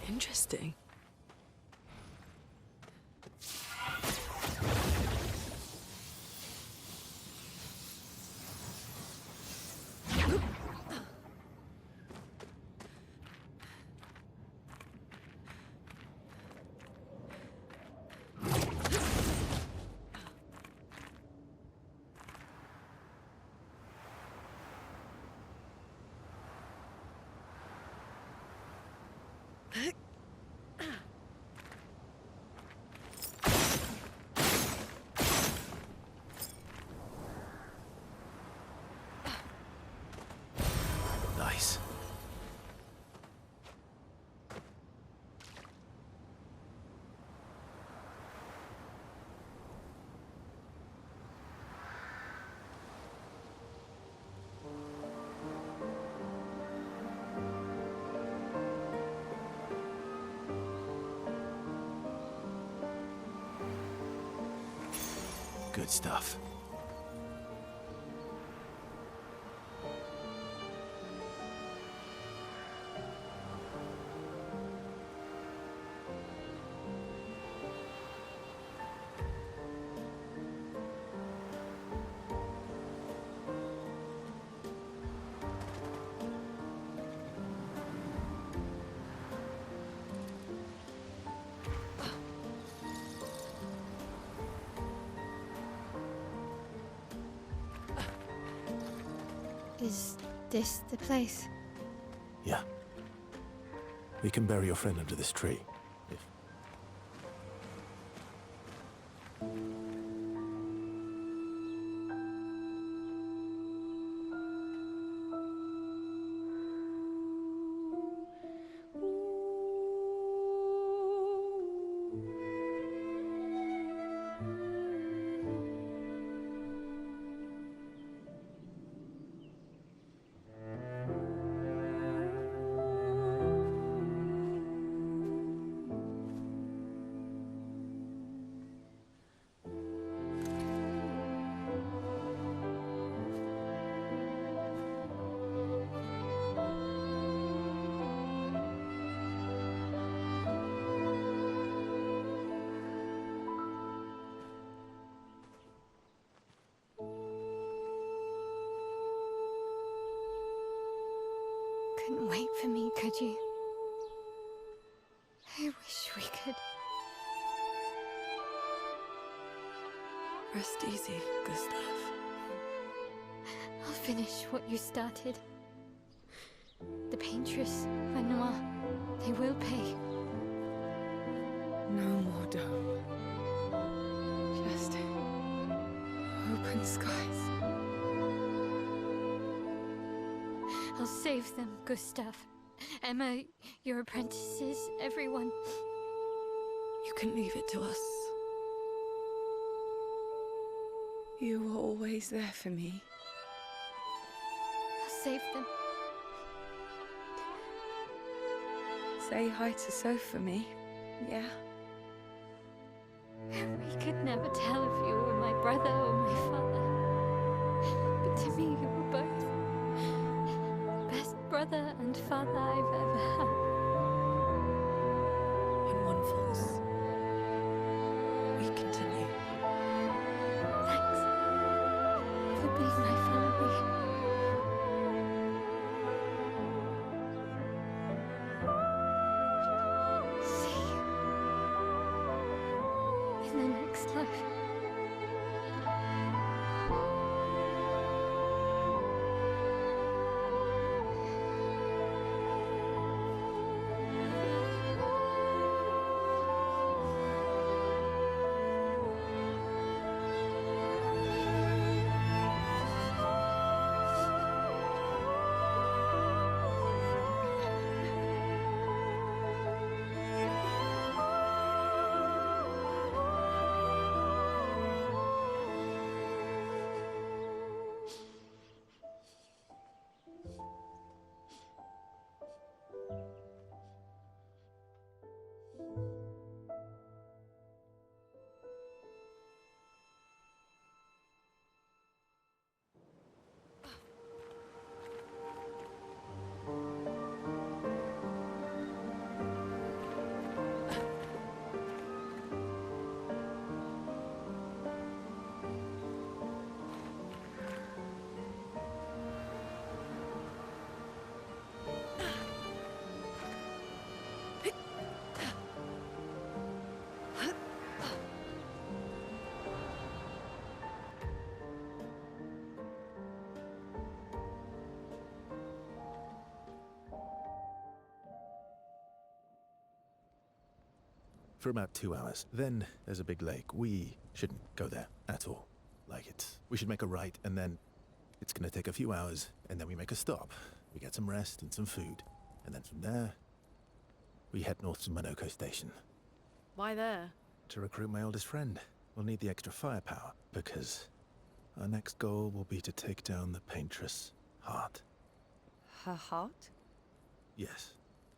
Interesting. Nice. Good stuff. Is this the place? Yeah. We can bury your friend under this tree. If... Couldn't wait for me, could you? I wish we could. Rest easy, Gustav. I'll finish what you started. The paintress, Renoir, they will pay. No more dome. Just open skies. I'll save them, Gustav. Emma, your apprentices, everyone. You can leave it to us. You were always there for me. I'll save them. Say hi to Soph for me, yeah? We could never tell if you were my brother or my father. But to me, you were both. Best brother and father I've ever had. When one falls, we continue. Thanks for being my family. See you in the next life. for about 2 hours. Then there's a big lake. We shouldn't go there at all. We should make a right, and then it's gonna take a few hours, and then we make a stop. We get some rest and some food. And then from there, we head north to Monoco Station. Why there? To recruit my oldest friend. We'll need the extra firepower, because our next goal will be to take down the Paintress' heart. Her heart? Yes.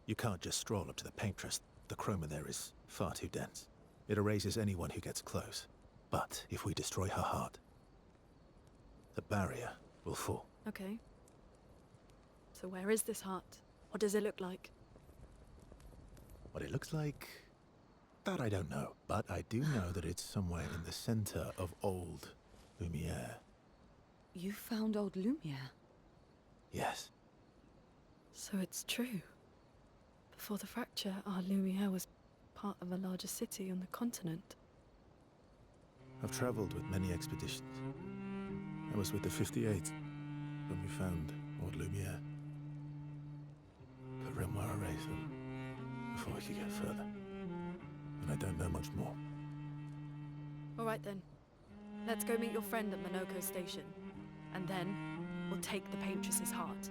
You can't just stroll up to the Paintress. The chroma there is far too dense. It erases anyone who gets close. But if we destroy her heart, the barrier will fall. Okay. So where is this heart? What does it look like? What it looks like, that I don't know. But I do know that it's somewhere in the center of old Lumiere. You found old Lumiere? Yes. So it's true. Before the fracture, our Lumiere was part of a larger city on the continent. I've traveled with many expeditions. I was with the 58th when we found old Lumiere. But Renoir erased them before we could get further. And I don't know much more. All right then. Let's go meet your friend at Monoco Station. And then, we'll take the Paintress's heart.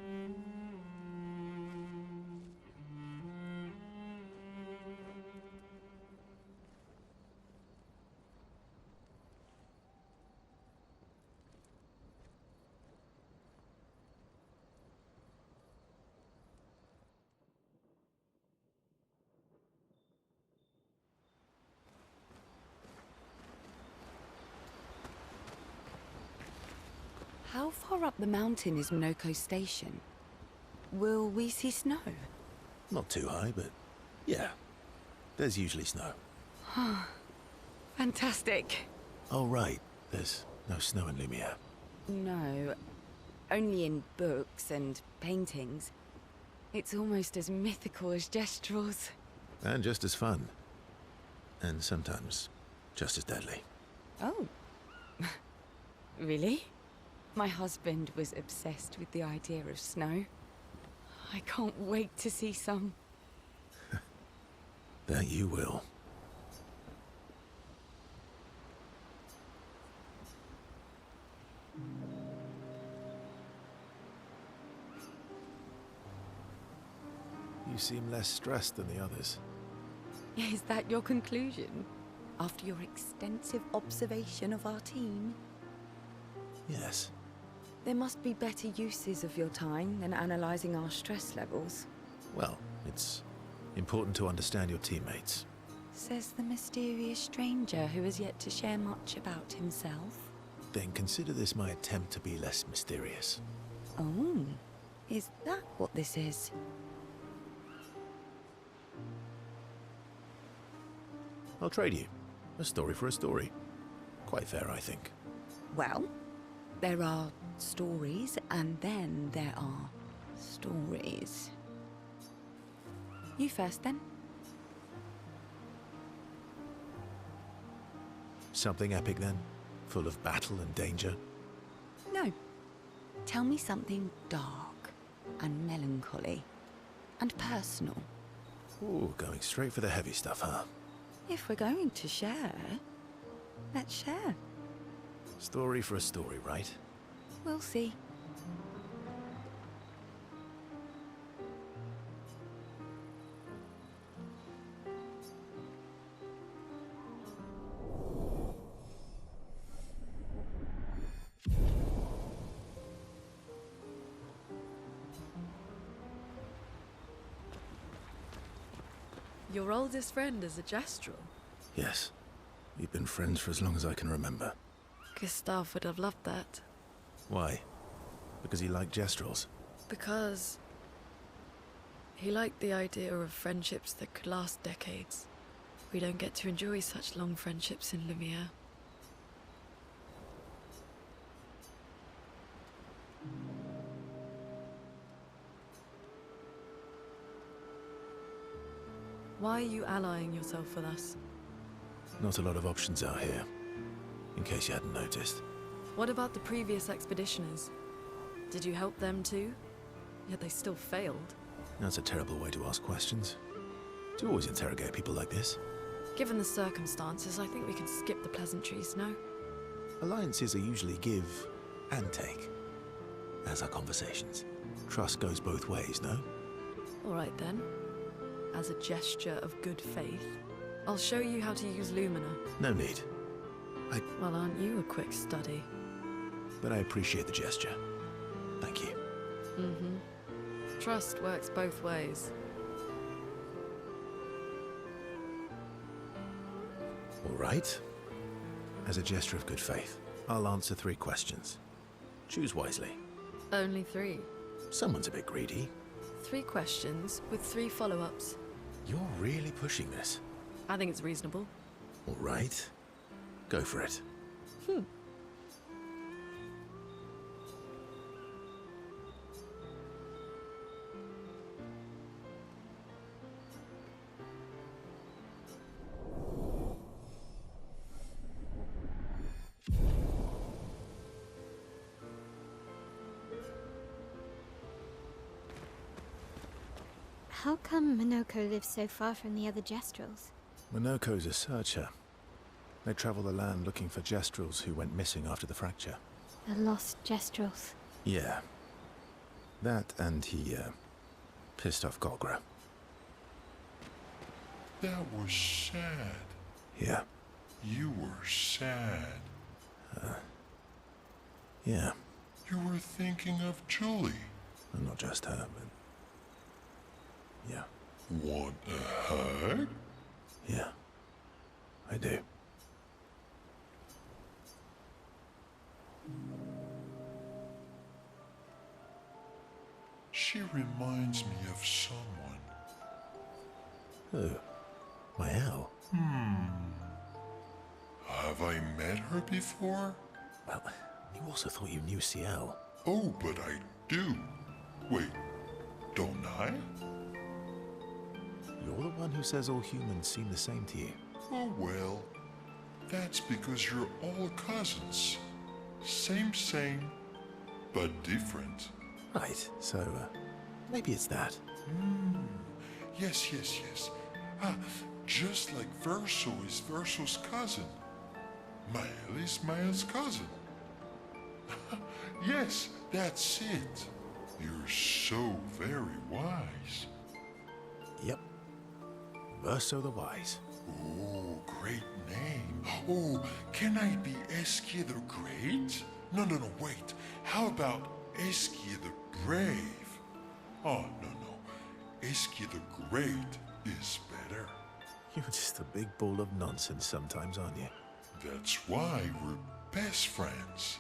How far up the mountain is Monoco Station? Will we see snow? Not too high, but yeah. There's usually snow. Fantastic. Oh, right. There's no snow in Lumiere. No, only in books and paintings. It's almost as mythical as Gestrels. And just as fun. And sometimes just as deadly. Oh. Really? My husband was obsessed with the idea of snow. I can't wait to see some. That you will. You seem less stressed than the others. Is that your conclusion? After your extensive observation of our team? Yes. There must be better uses of your time than analyzing our stress levels. Well, it's important to understand your teammates. Says the mysterious stranger who has yet to share much about himself. Then consider this my attempt to be less mysterious. Oh, is that what this is? I'll trade you. A story for a story. Quite fair, I think. Well, there are stories, and then there are stories. You first, then. Something epic, then? Full of battle and danger? No. Tell me something dark and melancholy and personal. Ooh, going straight for the heavy stuff, huh? If we're going to share, let's share. Story for a story, right? We'll see. Your oldest friend is a Gestrel. Yes. We've been friends for as long as I can remember. Gustav would have loved that. Why? Because he liked Gestrels? Because he liked the idea of friendships that could last decades. We don't get to enjoy such long friendships in Lumiere. Why are you allying yourself with us? Not a lot of options out here, in case you hadn't noticed. What about the previous expeditioners? Did you help them too? Yet they still failed. That's a terrible way to ask questions. Do you always interrogate people like this? Given the circumstances, I think we can skip the pleasantries, no? Alliances are usually give and take, as are conversations. Trust goes both ways, no? All right then. As a gesture of good faith, I'll show you how to use Lumina. No need. Well, aren't you a quick study? But I appreciate the gesture. Thank you. Mm-hmm. Trust works both ways. All right. As a gesture of good faith, I'll answer 3 questions. Choose wisely. Only 3. Someone's a bit greedy. 3 questions with 3 follow-ups. You're really pushing this. I think it's reasonable. All right. Go for it. How come Monoco lives so far from the other Gestrels? Monoco's a searcher. They travel the land looking for Gestrels who went missing after the fracture. The lost Gestrels. Yeah. That and he, pissed off Golgra. That was sad. Yeah. You were sad. Yeah. You were thinking of Julie. And not just her, but... yeah. Want a hug? Yeah. I do. She reminds me of someone. Who? My Al? Have I met her before? Well, you also thought you knew CL. Oh, but I do. Wait, don't I? You're the one who says all humans seem the same to you. Oh, well, that's because you're all cousins. Same, but different. Right, so, maybe it's that. Yes. Ah, just like Verso is Verso's cousin. Mael is Mael's cousin. Yes, that's it. You're so very wise. Yep. Verso the Wise. Oh, great name. Oh, can I be Eskia the Great? No, wait. How about Eskia the Brave? Oh, no. Eskia the Great is better. You're just a big ball of nonsense sometimes, aren't you? That's why we're best friends.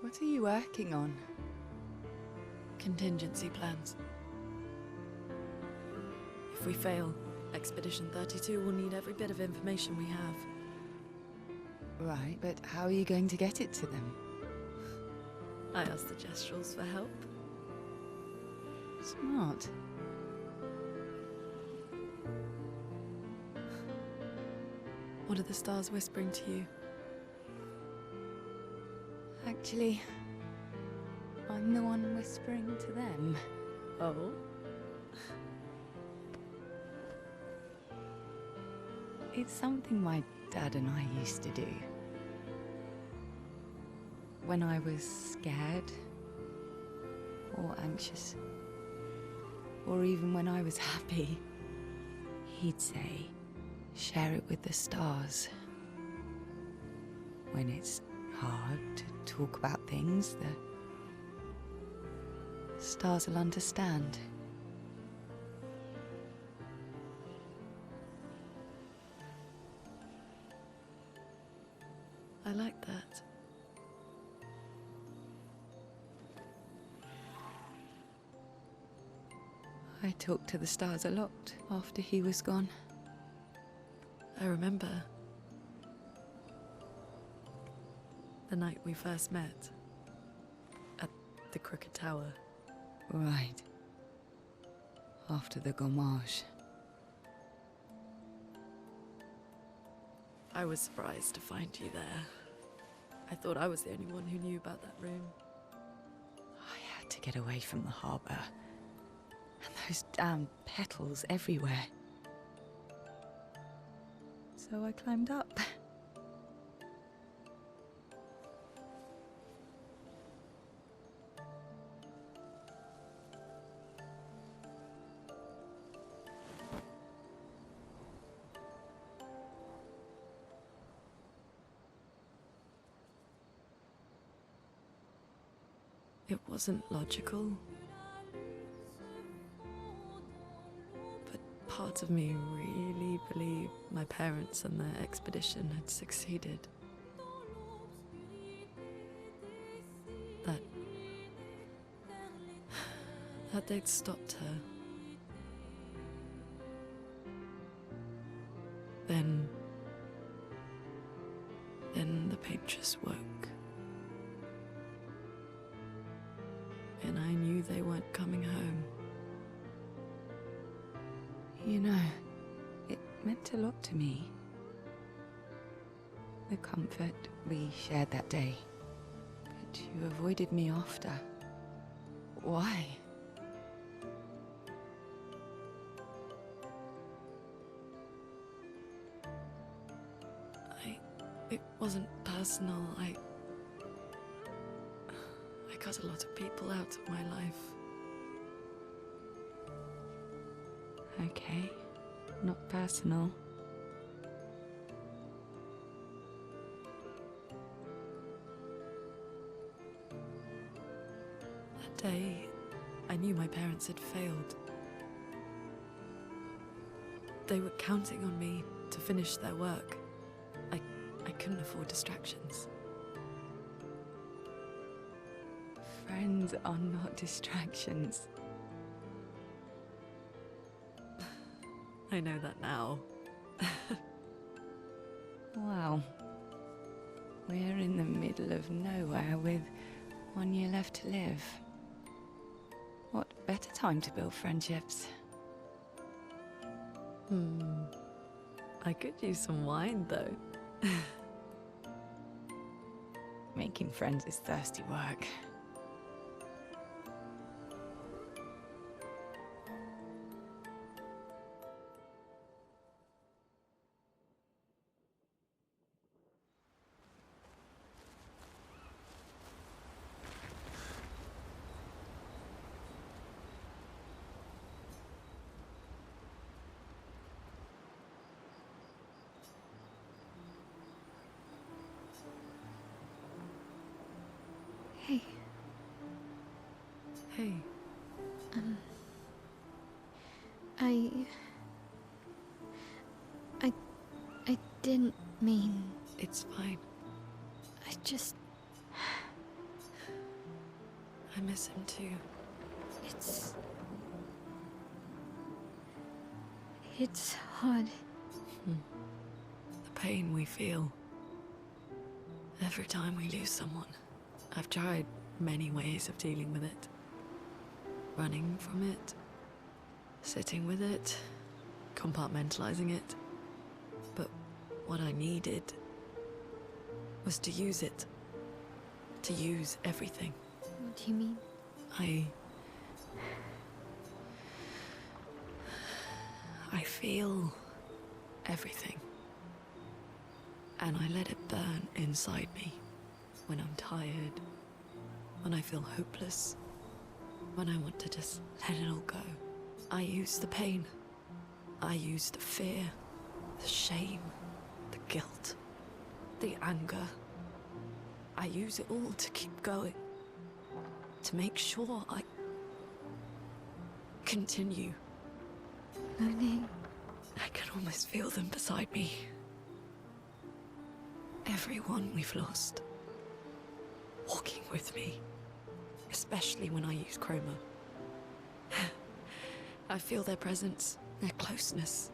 What are you working on? Contingency plans. If we fail, Expedition 32 will need every bit of information we have. Right, but how are you going to get it to them? I asked the Gestrels for help. Smart. What are the stars whispering to you? Actually, I'm the one whispering to them. Oh? It's something my dad and I used to do. When I was scared, or anxious, or even when I was happy, he'd say, share it with the stars. When it's hard to talk about things, the stars will understand. I like that. I talked to the stars a lot after he was gone. I remember the night we first met at the Crooked Tower. Right. After the gommage. I was surprised to find you there. I thought I was the only one who knew about that room. I had to get away from the harbour. And those damn petals everywhere. So I climbed up. It wasn't logical. But part of me really believed my parents and their expedition had succeeded. That they'd stopped her. Then the paint just woke. And I knew they weren't coming home. You know, it meant a lot to me. The comfort we shared that day. But you avoided me after. Why? It wasn't personal. I cut a lot of people out of my life. Okay, not personal. That day, I knew my parents had failed. They were counting on me to finish their work. I couldn't afford distractions. Friends are not distractions. I know that now. Wow. We're in the middle of nowhere with 1 year left to live. What better time to build friendships? I could use some wine, though. Making friends is thirsty work. Hey, Hey, I didn't mean. it's fine. I just. I miss him too. It's hard. The pain we feel every time we lose someone. I've tried many ways of dealing with it. Running from it, sitting with it, compartmentalizing it. But what I needed was to use it. To use everything. What do you mean? I feel everything. and I let it burn inside me when I'm tired, when I feel hopeless, when I want to just let it all go. I use the pain. I use the fear, the shame, the guilt, the anger. I use it all to keep going, to make sure I continue. Monet. I can almost feel them beside me. Everyone we've lost. Walking with me. Especially when I use chroma. I feel their presence, their closeness.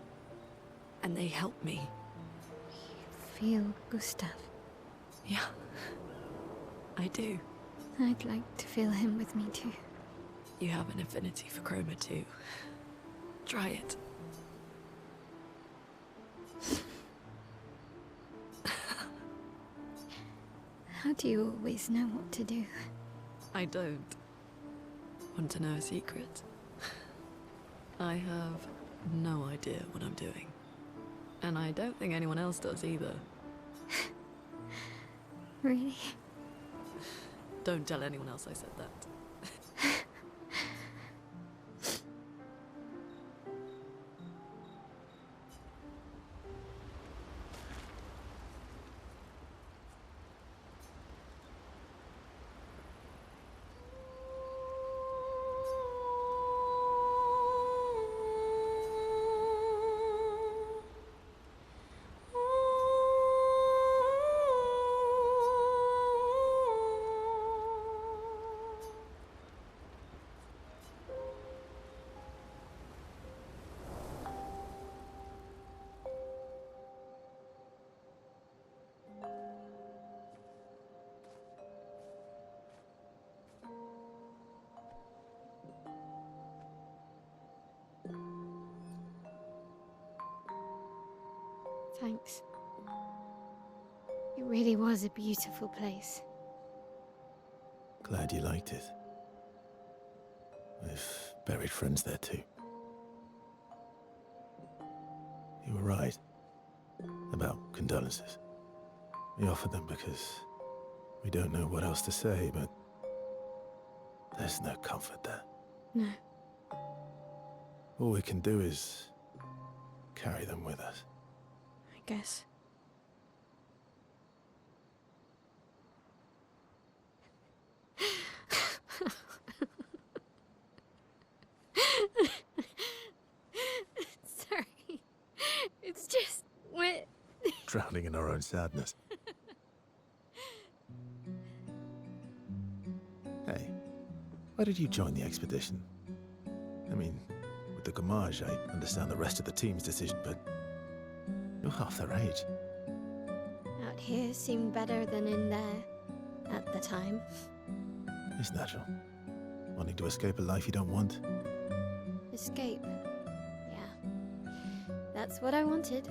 And they help me. You feel Gustav? Yeah. I do. I'd like to feel him with me too. You have an affinity for chroma too. Try it. How do you always know what to do? I don't. Want to know a secret? I have no idea what I'm doing. And I don't think anyone else does either. Really? Don't tell anyone else I said that. Thanks. It really was a beautiful place. Glad you liked it. I've buried friends there too. You were right about condolences. We offered them because we don't know what else to say, but there's no comfort there. No. All we can do is carry them with us. I guess. Sorry. It's just wet. Drowning in our own sadness. Hey, why did you join the expedition? I mean, with the Gamage, I understand the rest of the team's decision, but you're half their age. Out here seemed better than in there at the time. It's natural. Wanting to escape a life you don't want. Escape. Yeah. That's what I wanted.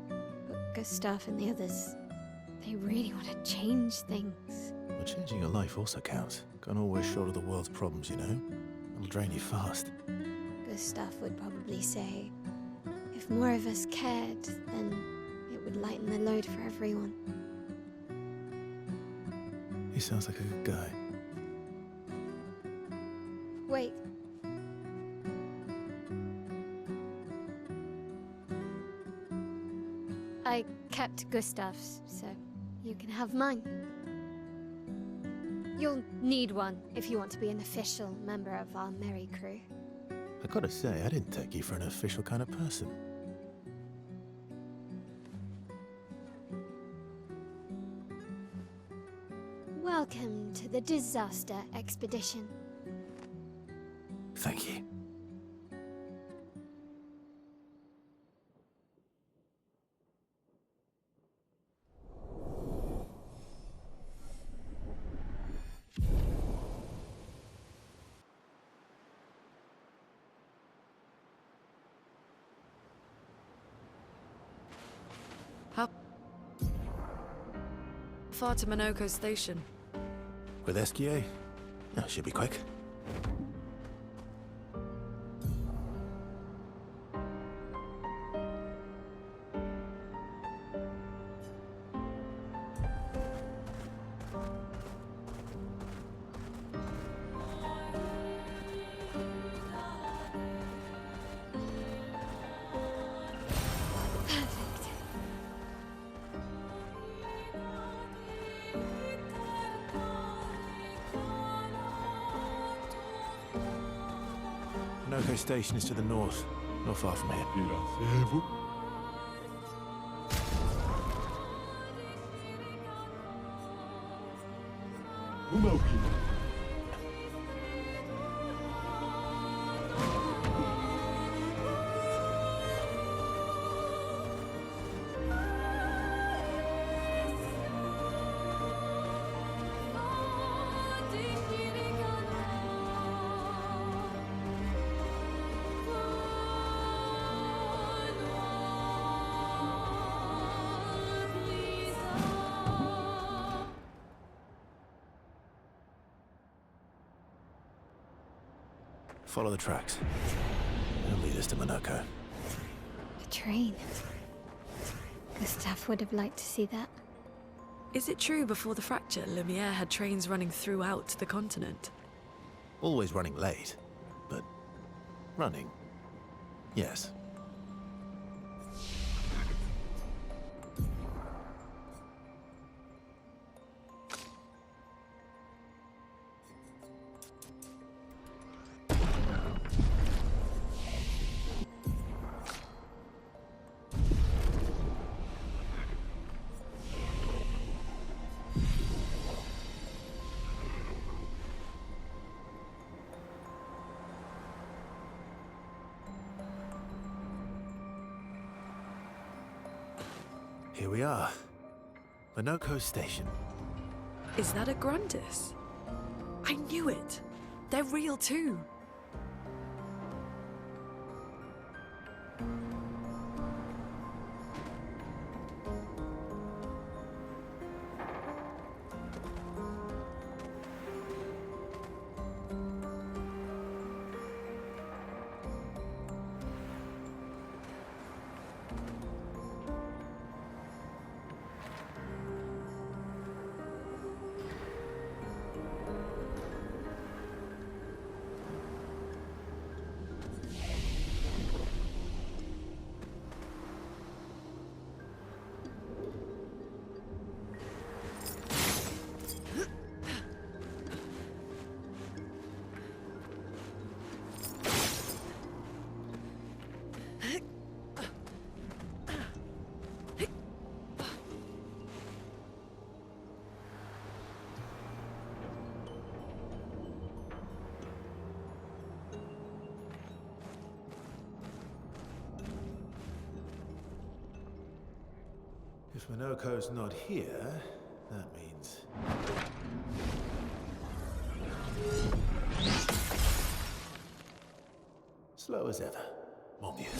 But Gustav and the others, they really want to change things. But changing your life also counts. Can't always shoulder the world's problems, you know? It'll drain you fast. Gustav would probably say, if more of us cared, then it would lighten the load for everyone. He sounds like a good guy. Wait. I kept Gustav's, so you can have mine. You'll need one if you want to be an official member of our merry crew. I gotta say, I didn't take you for an official kind of person. Welcome to the disaster expedition. Thank you. How far to Monoco station? With Esquier? That should be quick. Monoco Station is to the north, not far from here. Follow the tracks. It'll lead us to Monoco. A train. Gustav would have liked to see that. Is it true before the fracture, Lumiere had trains running throughout the continent? Always running late, but running, yes. Here we are. Monoco Station. Is that a Grundis? I knew it! They're real too! If Monoco's not here, that means... slow as ever, mon vieux.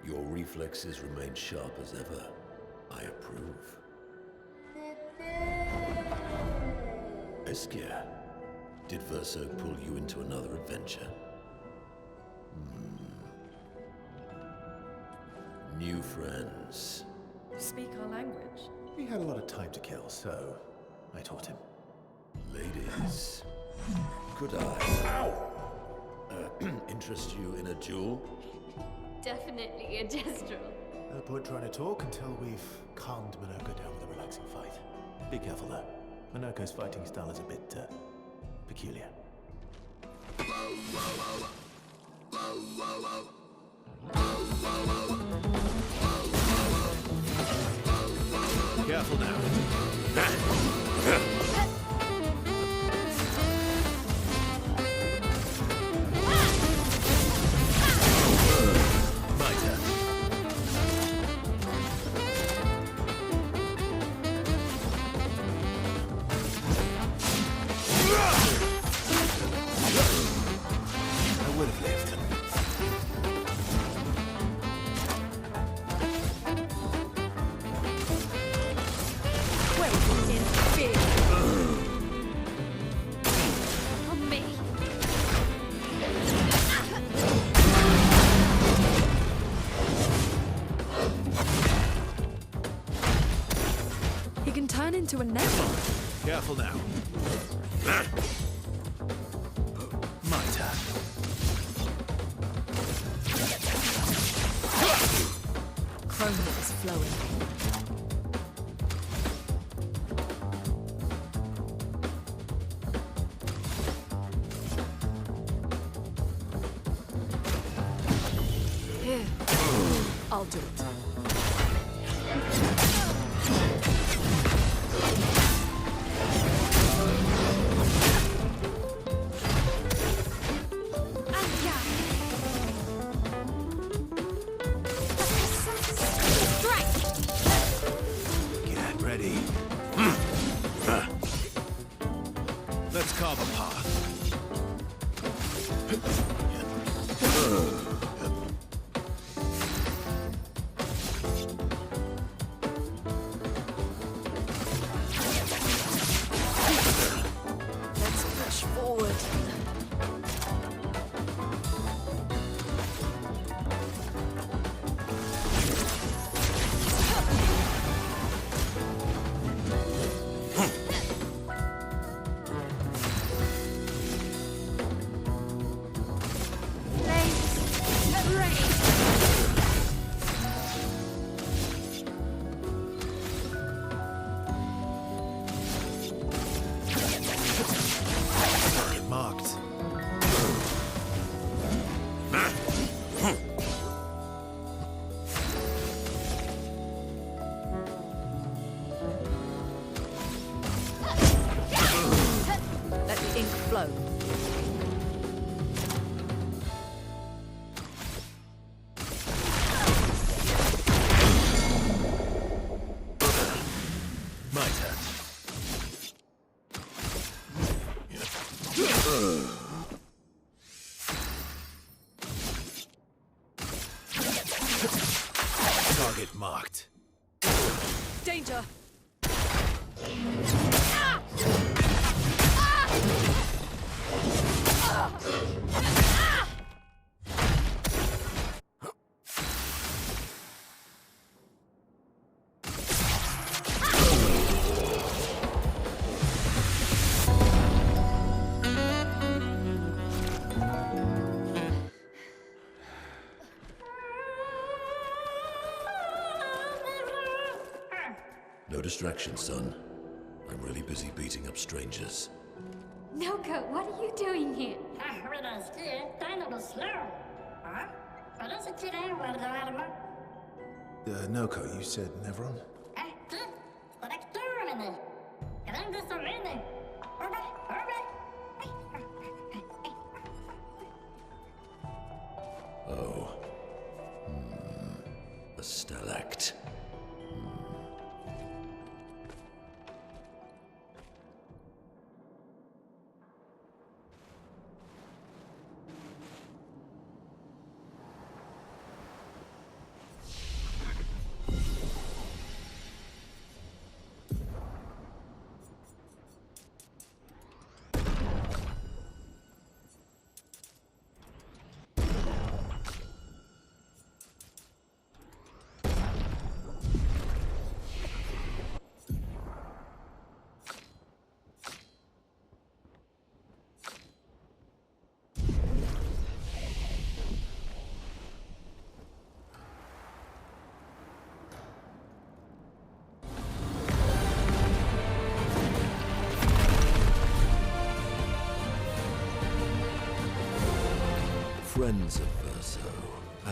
Your reflexes remain sharp as ever. I approve. Esquire, did Verso pull you into another adventure? New friends. You speak our language? We had a lot of time to kill, so I taught him. Ladies, could I interest you in a duel? Definitely a gestural. No point trying to talk until we've calmed Monoco down with a relaxing fight. Be careful though. Monoco's fighting style is a bit, peculiar. Careful now. My turn. I would have lived. On me. He can turn into a netball. Careful now. My turn. Chrome is flowing. I'll do it. Get ready. Let's carve a path. Let's push forward. Target marked. Let the ink flow. My turn. Target marked. Danger! No distraction, son. I'm really busy beating up strangers. Monoco, what are you doing here? Noco, you said Nevron? Oh. A stalact. Friends of Verso,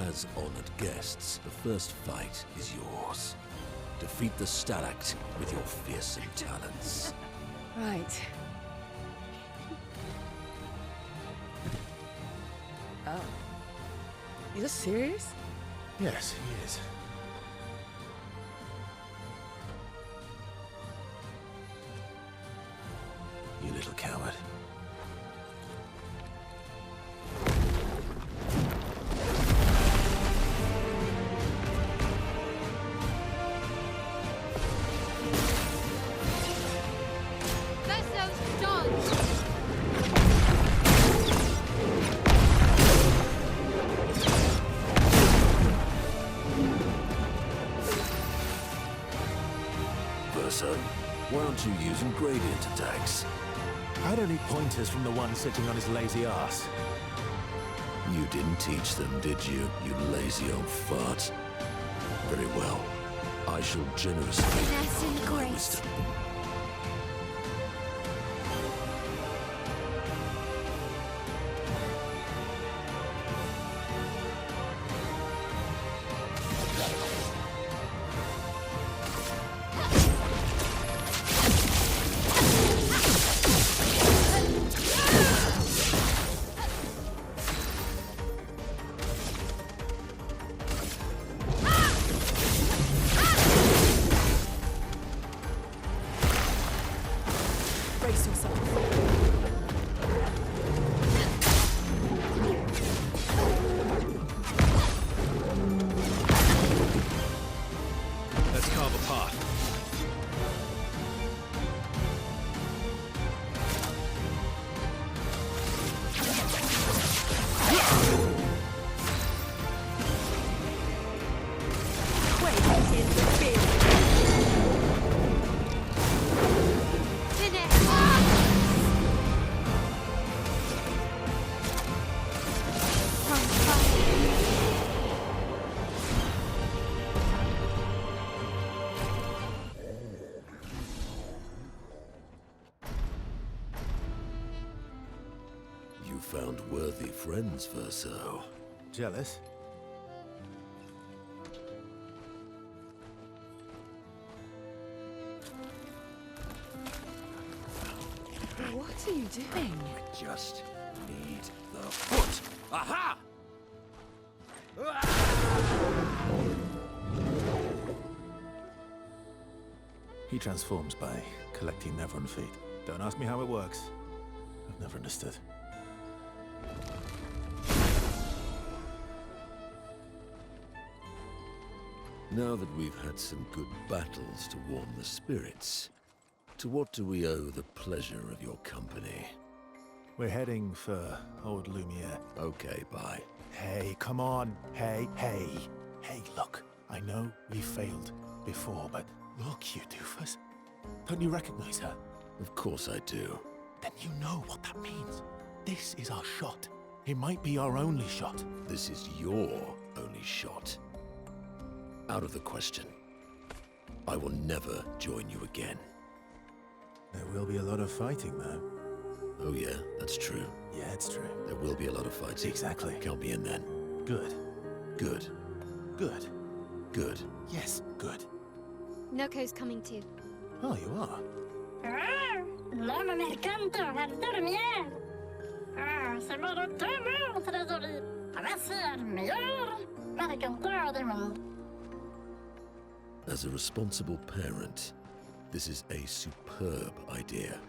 as honored guests, the first fight is yours. Defeat the Stalact with your fearsome talents. Right. Oh. Is this serious? Yes, he is. You little coward. Verso, why aren't you using gradient attacks? I don't need pointers from the one sitting on his lazy ass. You didn't teach them, did you, you lazy old fart? Very well. I shall generously Finesse and impart my grace. wisdom. Brace yourself. Let's carve a path. You found worthy friends, Verso. Jealous? What are you doing? Just need the foot. Aha! He transforms by collecting Nevron feet. Don't ask me how it works. I've never understood. Now that we've had some good battles to warm the spirits, to what do we owe the pleasure of your company? We're heading for Old Lumiere. Okay, bye. Hey, come on. Hey, hey. Hey, look. I know we failed before, but look, you doofus. Don't you recognize her? Of course I do. Then you know what that means. This is our shot. It might be our only shot. This is your only shot. Out of the question. I will never join you again. There will be a lot of fighting, though. Oh yeah, that's true. Yeah, it's true. There will be a lot of fights. Exactly. Count me in then. Good. Good. Good. Good. Yes, good. Noco's coming too. Oh, you are? L'homme mercanto al dormir. C'est mon trésorier. Va ser meilleur mercanteur du monde. As a responsible parent, this is a superb idea.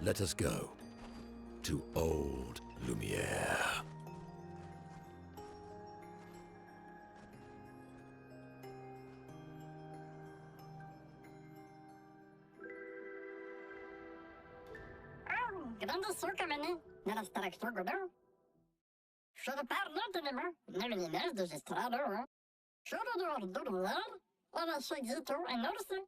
Let us go to Old Lumiere. Grande sucamene nella structura. Should parlo anima, nevertheless de gestrado. Should do dormir, or a seguito and notice.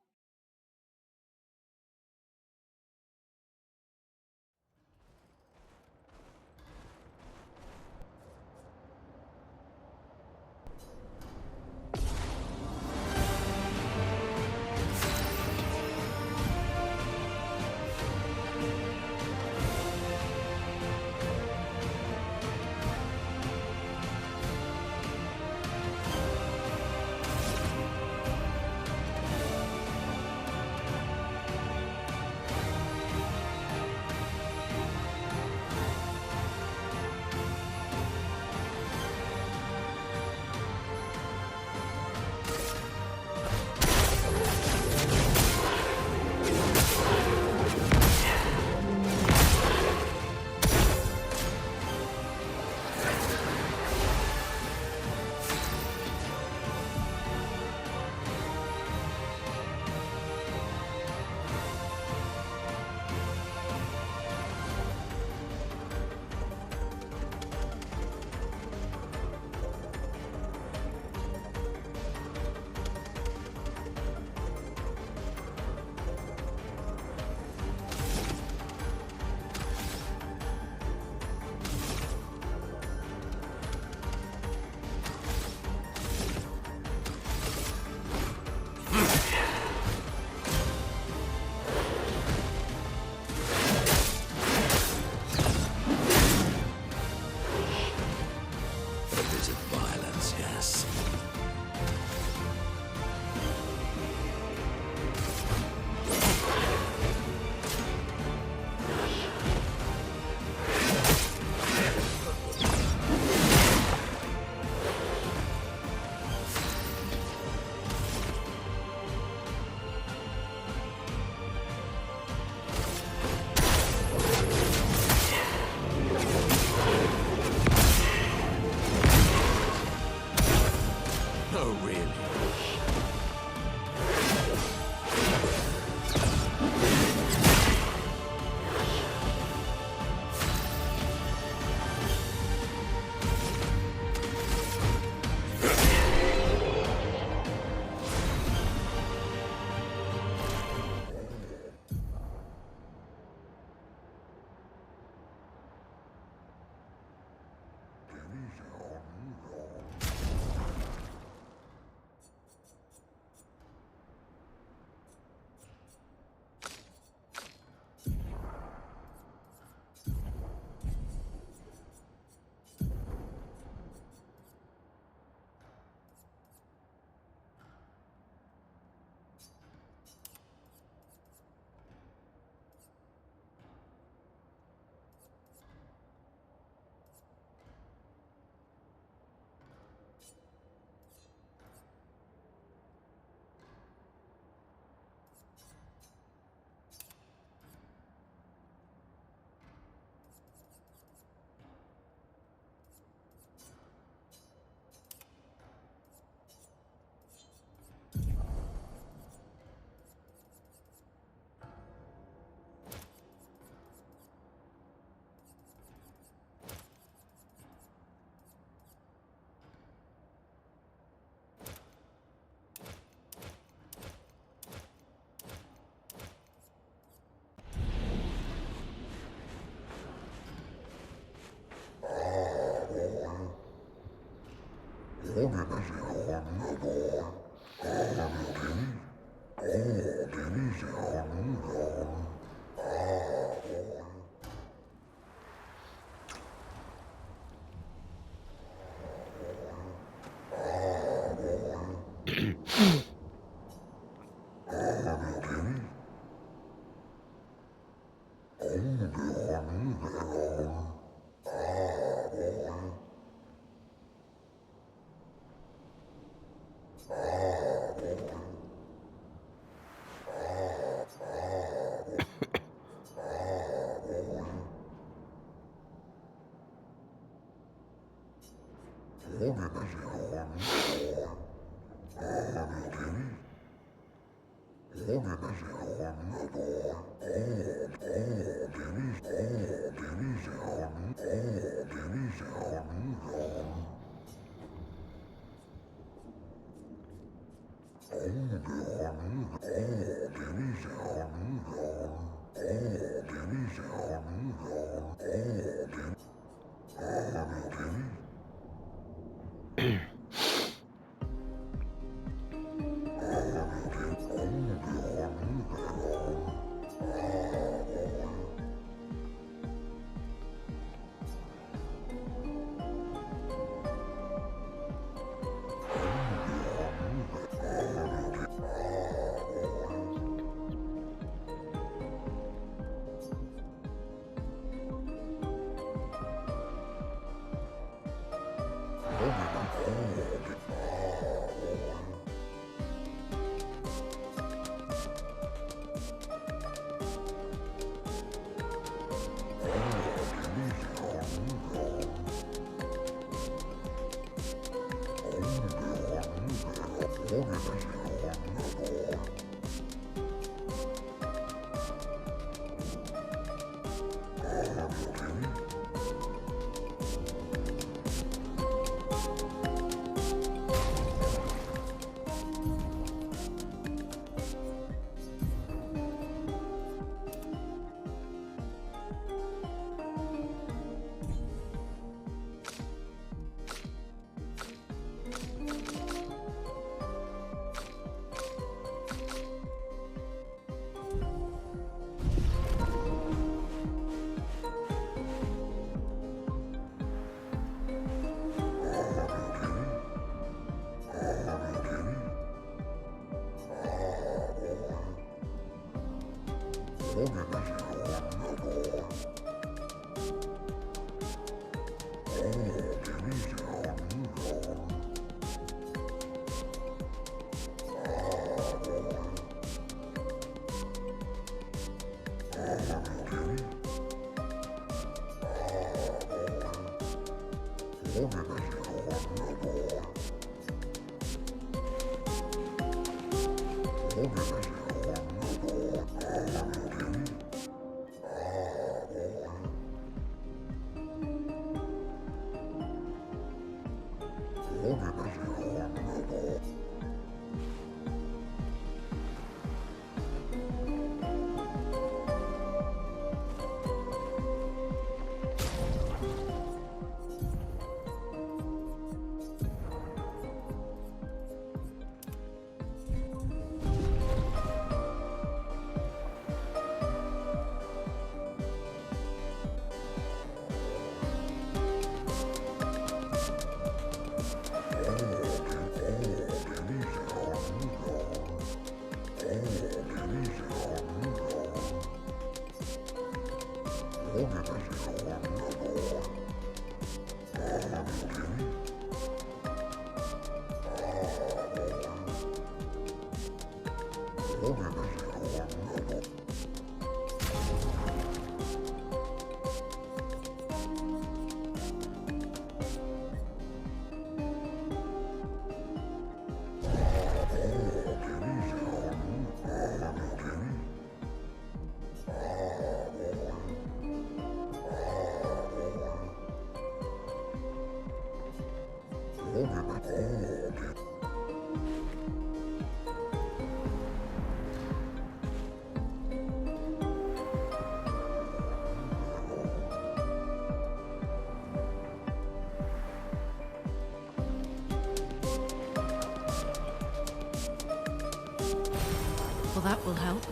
that will help.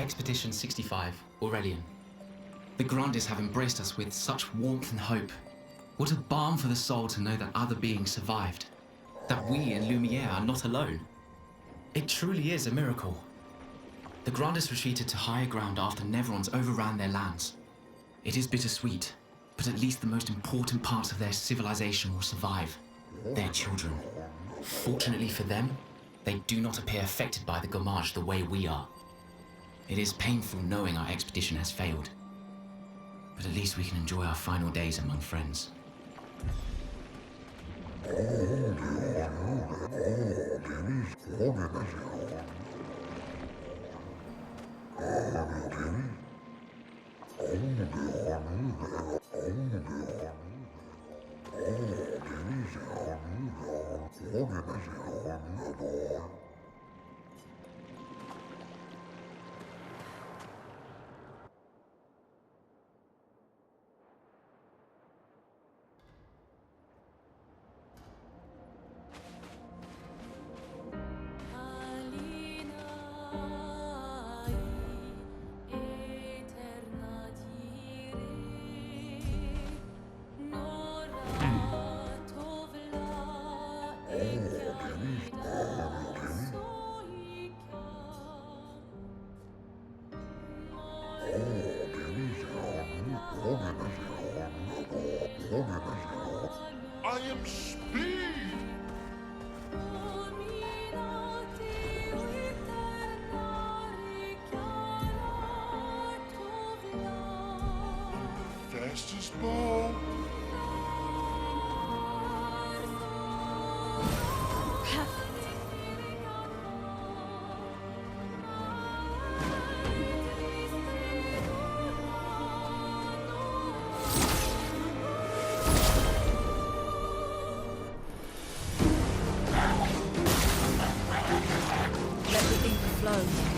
Expedition 65, Aurelian. The Grandes have embraced us with such warmth and hope. What a balm for the soul to know that other beings survived. That we in Lumiere are not alone. It truly is a miracle. The Grandes retreated to higher ground after Neverons overran their lands. It is bittersweet, but at least the most important parts of their civilization will survive. Their children. Fortunately for them, they do not appear affected by the Gommage the way we are. It is painful knowing our expedition has failed. But at least we can enjoy our final days among friends. I am speed! Fastest ball! Let the ink flow.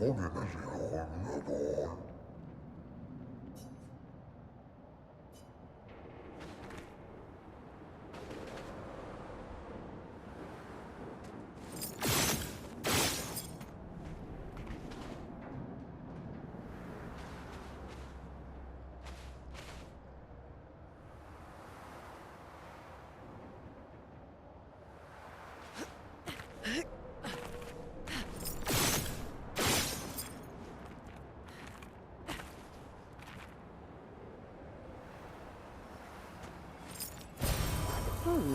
Oh,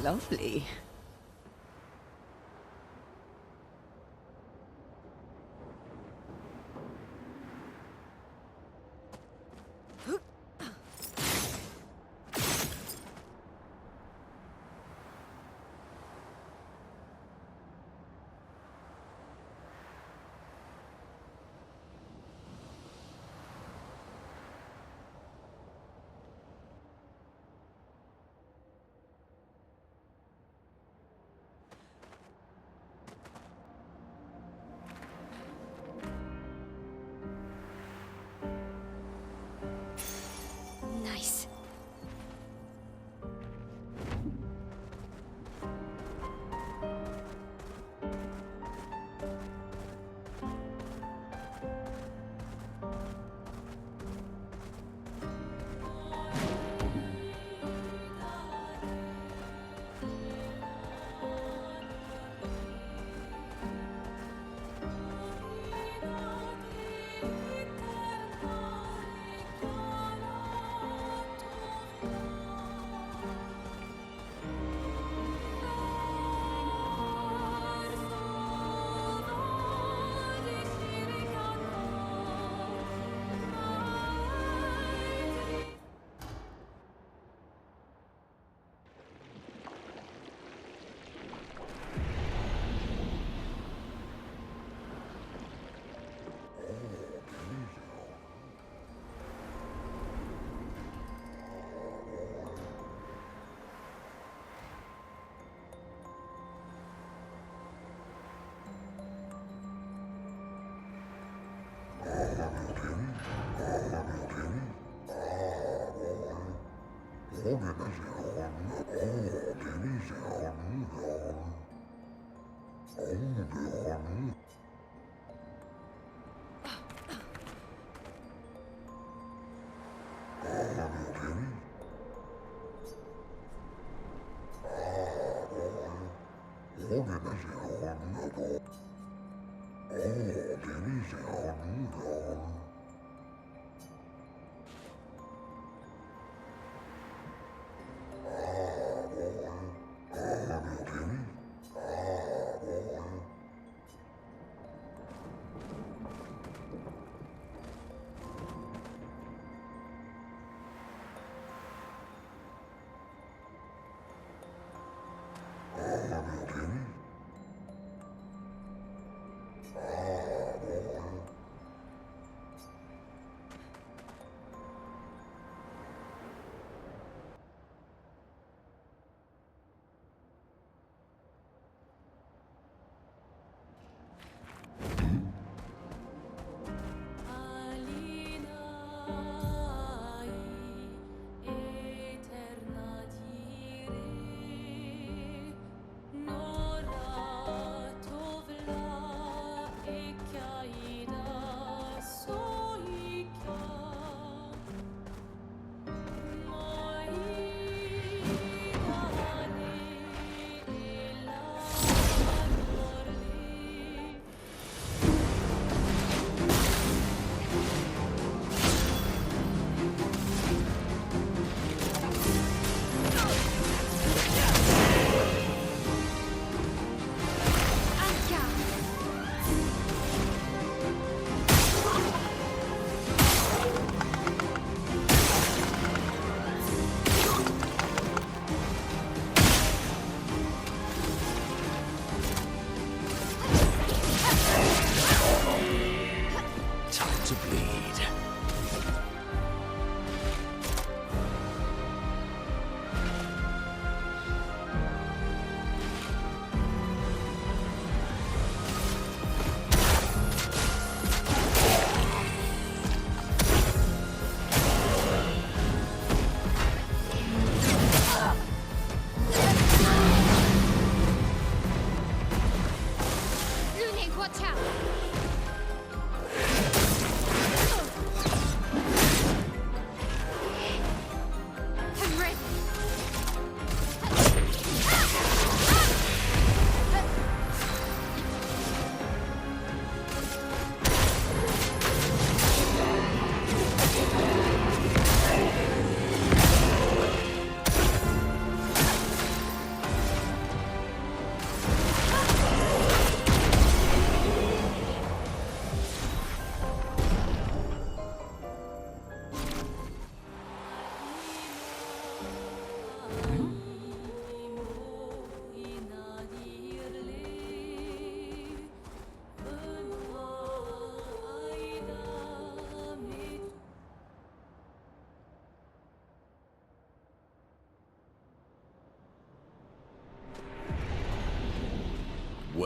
lovely. Nice.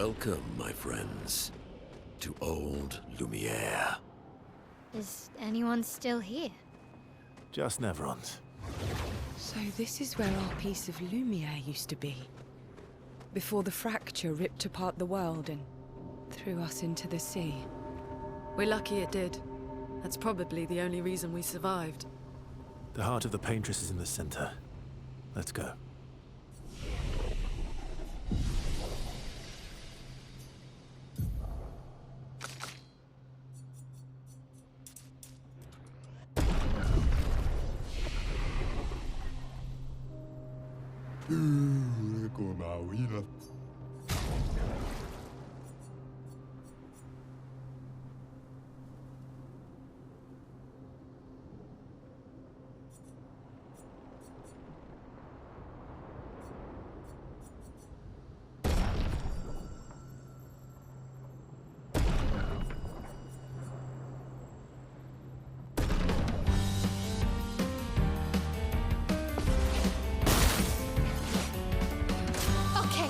Welcome, my friends, to old Lumiere. Is anyone still here? Just Neverons. So this is where our piece of Lumiere used to be. Before the fracture ripped apart the world and threw us into the sea. We're lucky it did. That's probably the only reason we survived. The heart of the Paintress is in the center. Let's go. Okay.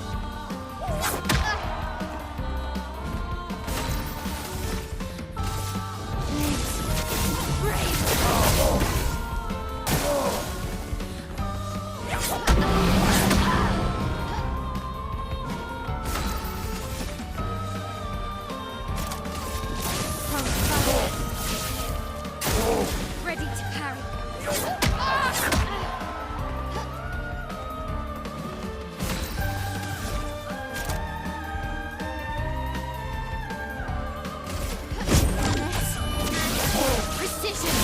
Ready to parry. Precision.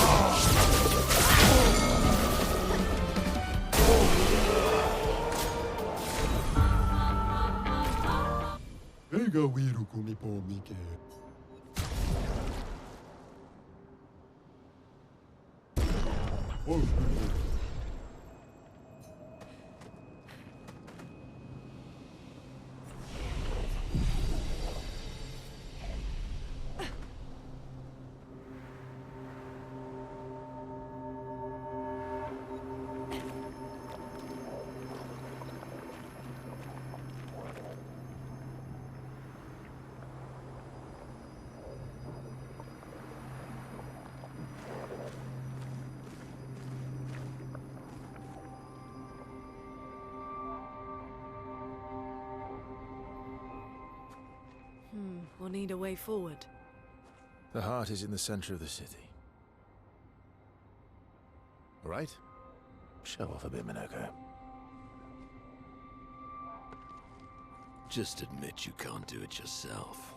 We'll need a way forward. The heart is in the center of the city. All right? Show off a bit, Monoco. Just admit you can't do it yourself.